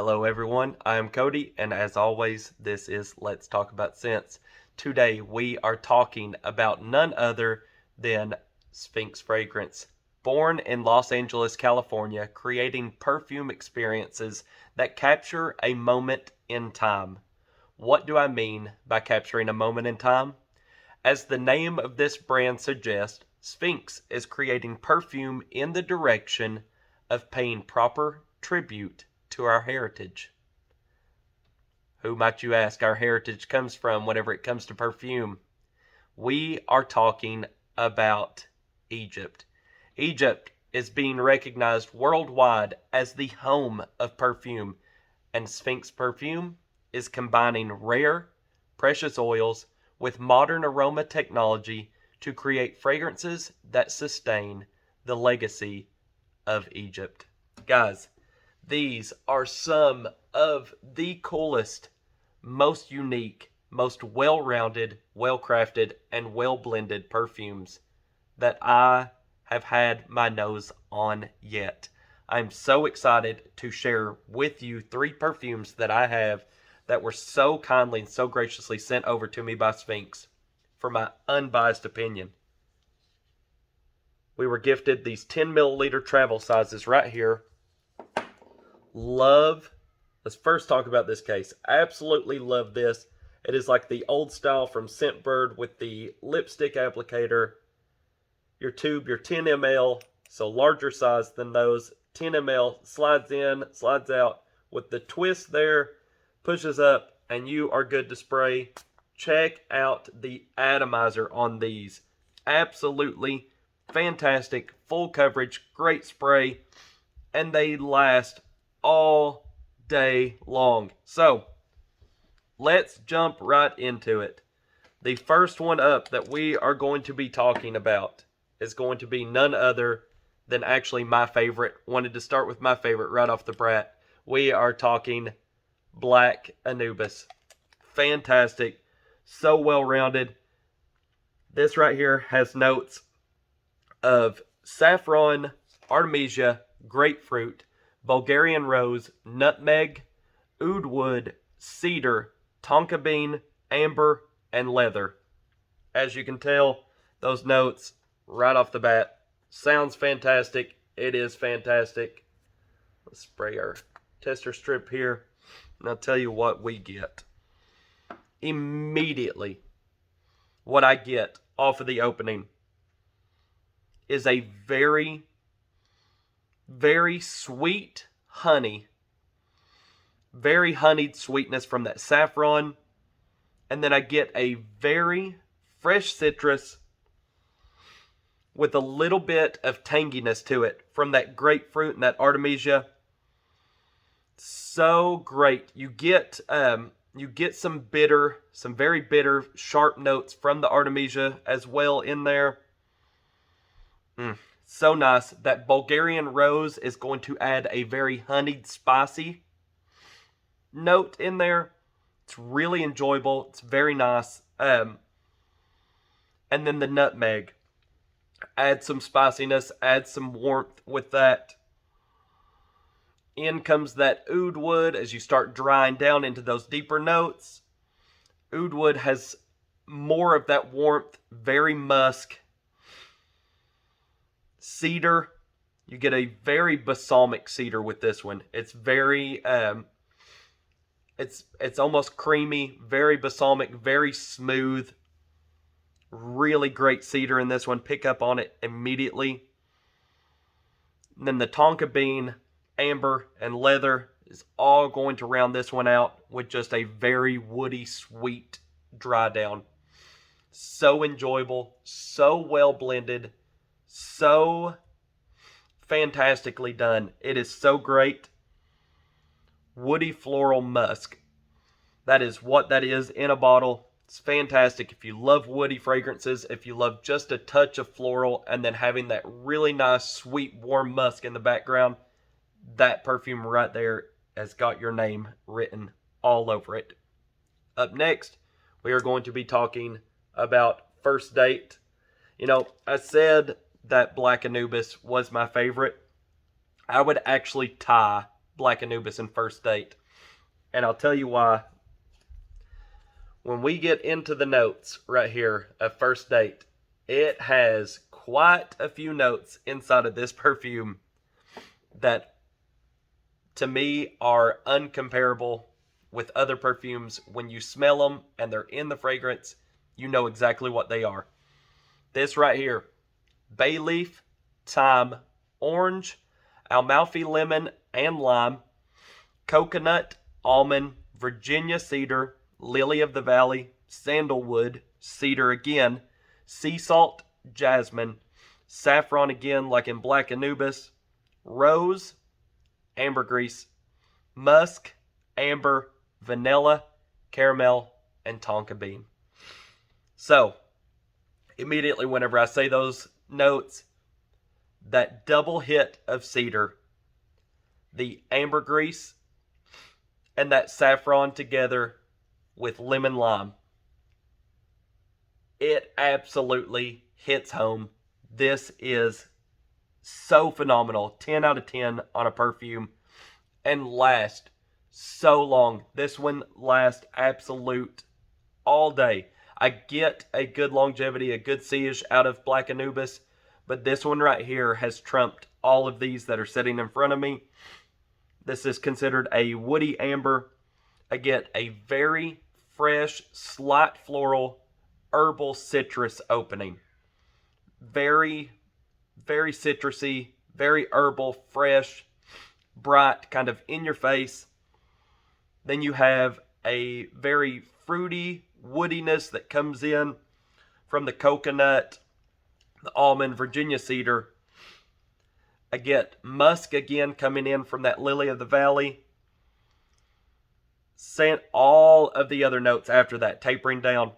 Hello everyone, I am Cody, and as always, this is Let's Talk About Scents. Today we are talking about none other than Sphinxs Fragrance. Born in Los Angeles, California, creating perfume experiences that capture a moment in time. What do I mean by capturing a moment in time? As the name of this brand suggests, Sphinx is creating perfume in the direction of paying proper tribute to our heritage. Who, might you ask, our heritage comes from whenever it comes to perfume? We are talking about Egypt. Egypt is being recognized worldwide as the home of perfume, and Sphinx perfume is combining rare, precious oils with modern aroma technology to create fragrances that sustain the legacy of Egypt. Guys, these are some of the coolest, most unique, most well-rounded, well-crafted, and well-blended perfumes that I have had my nose on yet. I'm so excited to share with you 3 perfumes that I have that were so kindly and so graciously sent over to me by Sphinx for my unbiased opinion. We were gifted these 10 milliliter travel sizes right here. Let's first talk about this case. I absolutely love this. It is like the old style from Scentbird with the lipstick applicator. Your tube, your 10 ml, so larger size than those. 10 ml slides in, slides out with the twist there, pushes up, and you are good to spray. Check out the atomizer on these. Absolutely fantastic, full coverage, great spray, and they last all day long. So let's jump right into it. The first one up that we are going to be talking about is going to be none other than actually my favorite. Wanted to start with my favorite right off the bat. We are talking Black ANUBUS. Fantastic, so well rounded. This right here has notes of saffron, artemisia, grapefruit, Bulgarian rose, nutmeg, oud wood, cedar, tonka bean, amber, and leather. As you can tell, those notes right off the bat sounds fantastic. It is fantastic. Let's spray our tester strip here, and I'll tell you what we get. Immediately, what I get off of the opening is a very, very sweet honey. Very honeyed sweetness from that saffron. And then I get a very fresh citrus with a little bit of tanginess to it from that grapefruit and that artemisia. So great. You get some bitter, some very bitter, sharp notes from the artemisia as well in there. So nice. That Bulgarian rose is going to add a very honeyed, spicy note in there. It's really enjoyable. It's very nice. And then the nutmeg. Add some spiciness. Add some warmth with that. In comes that oud wood as you start drying down into those deeper notes. Oud wood has more of that warmth. Very musk. Cedar, you get a very balsamic cedar with this one. It's very, it's almost creamy, very balsamic, very smooth. Really great cedar in this one. Pick up on it immediately. And then the tonka bean, amber, and leather is all going to round this one out with just a very woody, sweet dry down. So enjoyable, so well blended. So fantastically done. It is so great. Woody floral musk. That is what that is in a bottle. It's fantastic. If you love woody fragrances, if you love just a touch of floral and then having that really nice, sweet, warm musk in the background, that perfume right there has got your name written all over it. Up next, we are going to be talking about First Date. You know, I said that Black ANUBUS was my favorite. I would actually tie Black Anubis in First Date. And I'll tell you why. When we get into the notes right here of First Date, it has quite a few notes inside of this perfume that to me are uncomparable with other perfumes. When you smell them and they're in the fragrance, you know exactly what they are. This right here, bay leaf, thyme, orange, Amalfi lemon and lime, coconut, almond, Virginia cedar, lily of the valley, sandalwood, cedar again, sea salt, jasmine, saffron again like in Black Anubis, rose, ambergris, musk, amber, vanilla, caramel, and tonka bean. So, immediately whenever I say those notes, that double hit of cedar, the ambergris, and that saffron together with lemon lime, it absolutely hits home. This is so phenomenal. 10 out of 10 on a perfume, and lasts so long. This one lasts absolute all day. I get a good longevity, a good siege out of Black Anubis, but this one right here has trumped all of these that are sitting in front of me. This is considered a woody amber. I get a very fresh, slight floral, herbal citrus opening. Very, very citrusy, very herbal, fresh, bright, kind of in your face. Then you have a very fruity woodiness that comes in from the coconut, the almond, Virginia cedar. I get musk again coming in from that lily of the valley. All of the other notes after that tapering down.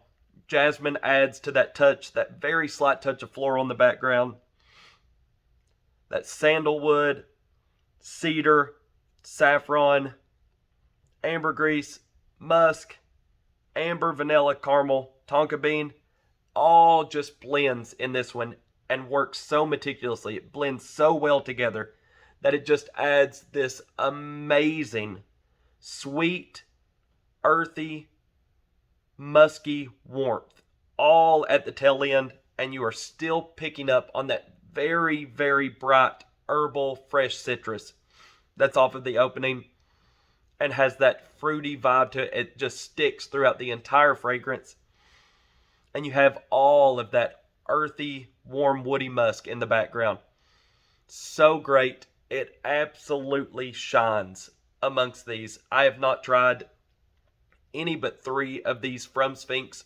Jasmine adds to that touch, that very slight touch of floral in the background. That sandalwood, cedar, saffron, ambergris, musk, amber, vanilla, caramel, tonka bean, all just blends in this one and works so meticulously. It blends so well together that it just adds this amazing, sweet, earthy, musky warmth, all at the tail end, and you are still picking up on that very, very bright, herbal, fresh citrus that's off of the opening and has that fruity vibe to it. It just sticks throughout the entire fragrance. And you have all of that earthy, warm, woody musk in the background. So great. It absolutely shines amongst these. I have not tried any but 3 of these from Sphinx.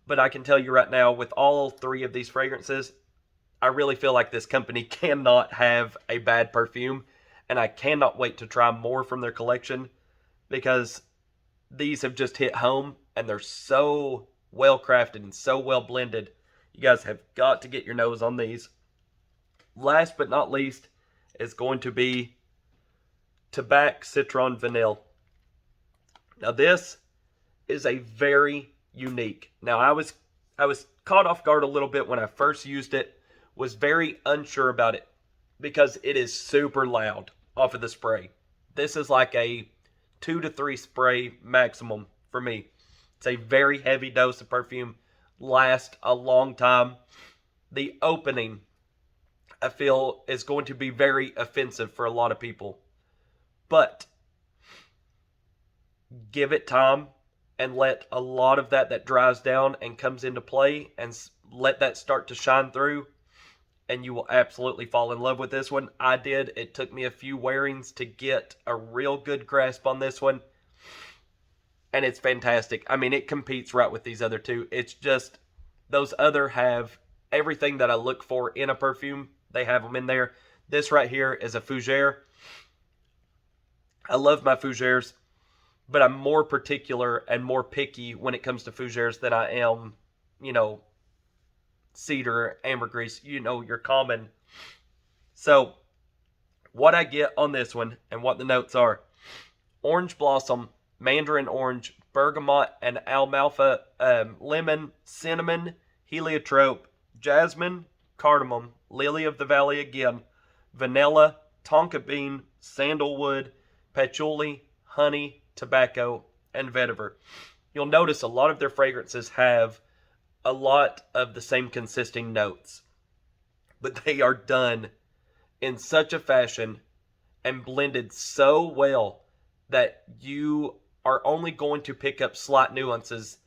But I can tell you right now, with all 3 of these fragrances, I really feel like this company cannot have a bad perfume. And I cannot wait to try more from their collection, because these have just hit home and they're so well crafted and so well blended. You guys have got to get your nose on these. Last but not least is going to be TABAC Citron Vanille. Now this is a very unique. Now I was caught off guard a little bit when I first used it. Was very unsure about it because it is super loud off of the spray. This is like a 2 to 3 spray maximum for me. It's a very heavy dose of perfume. Lasts a long time. The opening, I feel, is going to be very offensive for a lot of people. But give it time and let a lot of that dries down and comes into play, and let that start to shine through, and you will absolutely fall in love with this one. I did. It took me a few wearings to get a real good grasp on this one. And it's fantastic. I mean, it competes right with these other 2. It's just, those other have everything that I look for in a perfume. They have them in there. This right here is a fougere. I love my fougères, but I'm more particular and more picky when it comes to fougères than I am, cedar, ambergris, your common. So what I get on this one and what the notes are: orange blossom, mandarin orange, bergamot and alfalfa, lemon, cinnamon, heliotrope, jasmine, cardamom, lily of the valley again, vanilla, tonka bean, sandalwood, patchouli, honey, tobacco, and vetiver. You'll notice a lot of their fragrances have a lot of the same consisting notes, but they are done in such a fashion and blended so well that you are only going to pick up slight nuances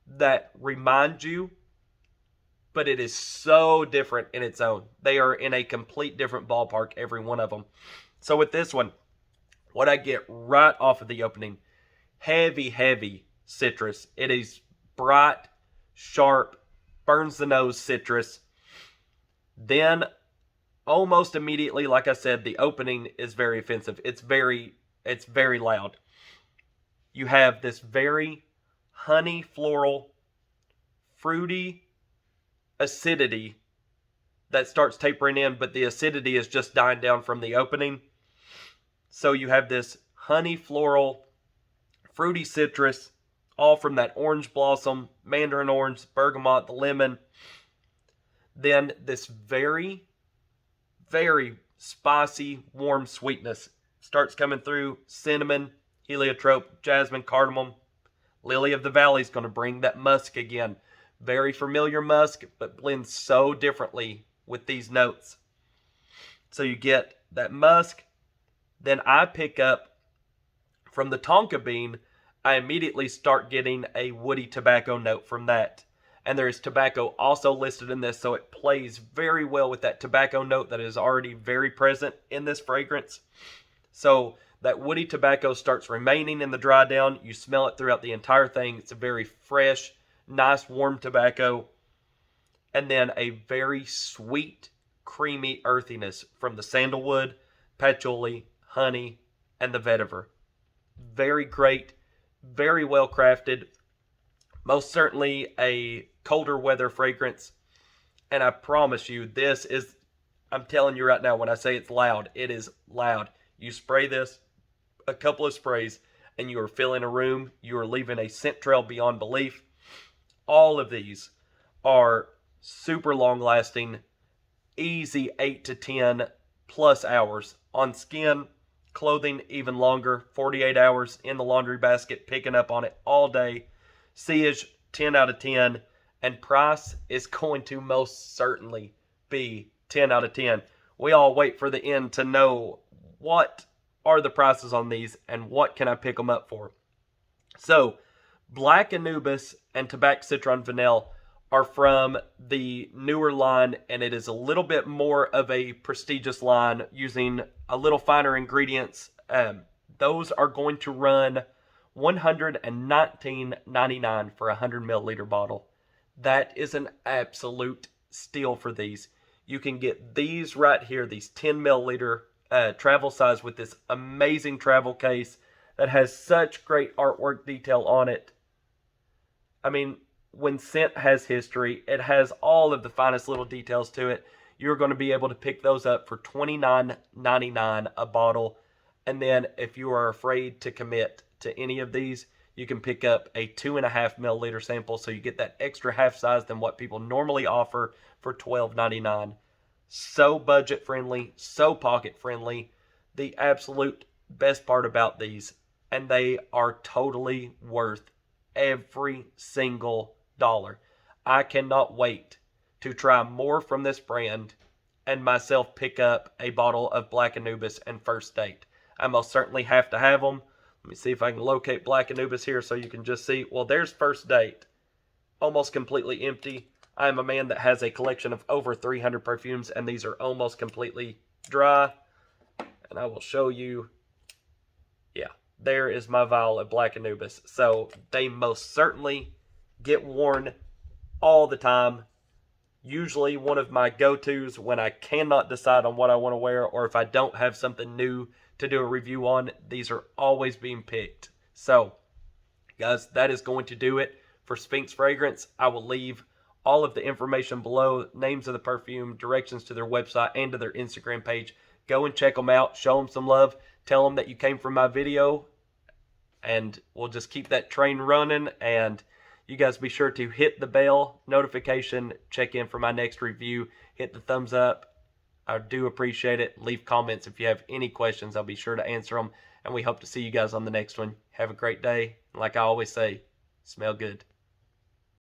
that remind you, but it is so different in its own. They are in a complete different ballpark, every one of them. So with this one, what I get right off of the opening, heavy citrus. It is bright, sharp, burns the nose citrus. Then almost immediately, like I said, the opening is very offensive. It's very loud. You have this very honey, floral, fruity acidity that starts tapering in, but the acidity is just dying down from the opening. So you have this honey, floral, fruity citrus, all from that orange blossom, mandarin orange, bergamot, the lemon. Then this very spicy, warm sweetness starts coming through. Cinnamon, heliotrope, jasmine, cardamom. Lily of the Valley is going to bring that musk again. Very familiar musk, but blends so differently with these notes. So you get that musk. Then I pick up from the tonka bean, I immediately start getting a woody tobacco note from that. And there is tobacco also listed in this, so it plays very well with that tobacco note that is already very present in this fragrance. So that woody tobacco starts remaining in the dry down. You smell it throughout the entire thing. It's a very fresh, nice, warm tobacco. And then a very sweet, creamy earthiness from the sandalwood, patchouli, honey, and the vetiver. Very great, very well crafted. Most certainly a colder weather fragrance. And I promise you, this is, I'm telling you right now, when I say it's loud, it is loud. You spray this, a couple of sprays, and you are filling a room. You are leaving a scent trail beyond belief. All of these are super long lasting, easy 8 to 10 plus hours on skin, clothing even longer, 48 hours in the laundry basket, picking up on it all day. Siege, 10 out of 10, and price is going to most certainly be 10 out of 10. We all wait for the end to know what are the prices on these and what can I pick them up for. So, Black ANUBUS and TABAC Citron Vanille are from the newer line, and it is a little bit more of a prestigious line using a little finer ingredients. Those are going to run $119.99 for a 100 milliliter bottle. That is an absolute steal for these. You can get these right here, these 10 milliliter travel size with this amazing travel case that has such great artwork detail on it. I mean, when scent has history, it has all of the finest little details to it. You're going to be able to pick those up for $29.99 a bottle. And then if you are afraid to commit to any of these, you can pick up a 2.5 milliliter sample, so you get that extra half size than what people normally offer for $12.99. So budget friendly, so pocket friendly. The absolute best part about these, and they are totally worth every single dollar. I cannot wait to try more from this brand and myself pick up a bottle of Black ANUBUS and First Date. I most certainly have to have them. Let me see if I can locate Black ANUBUS here so you can just see. Well, there's First Date. Almost completely empty. I am a man that has a collection of over 300 perfumes, and these are almost completely dry. And I will show you. Yeah, there is my vial of Black ANUBUS. So they most certainly get worn all the time. Usually one of my go-tos when I cannot decide on what I want to wear, or if I don't have something new to do a review on, these are always being picked. So, guys, that is going to do it for Sphinx Fragrance. I will leave all of the information below, names of the perfume, directions to their website, and to their Instagram page. Go and check them out. Show them some love. Tell them that you came from my video. And we'll just keep that train running. And you guys be sure to hit the bell notification. Check in for my next review. Hit the thumbs up. I do appreciate it. Leave comments if you have any questions. I'll be sure to answer them. And we hope to see you guys on the next one. Have a great day. Like I always say, smell good.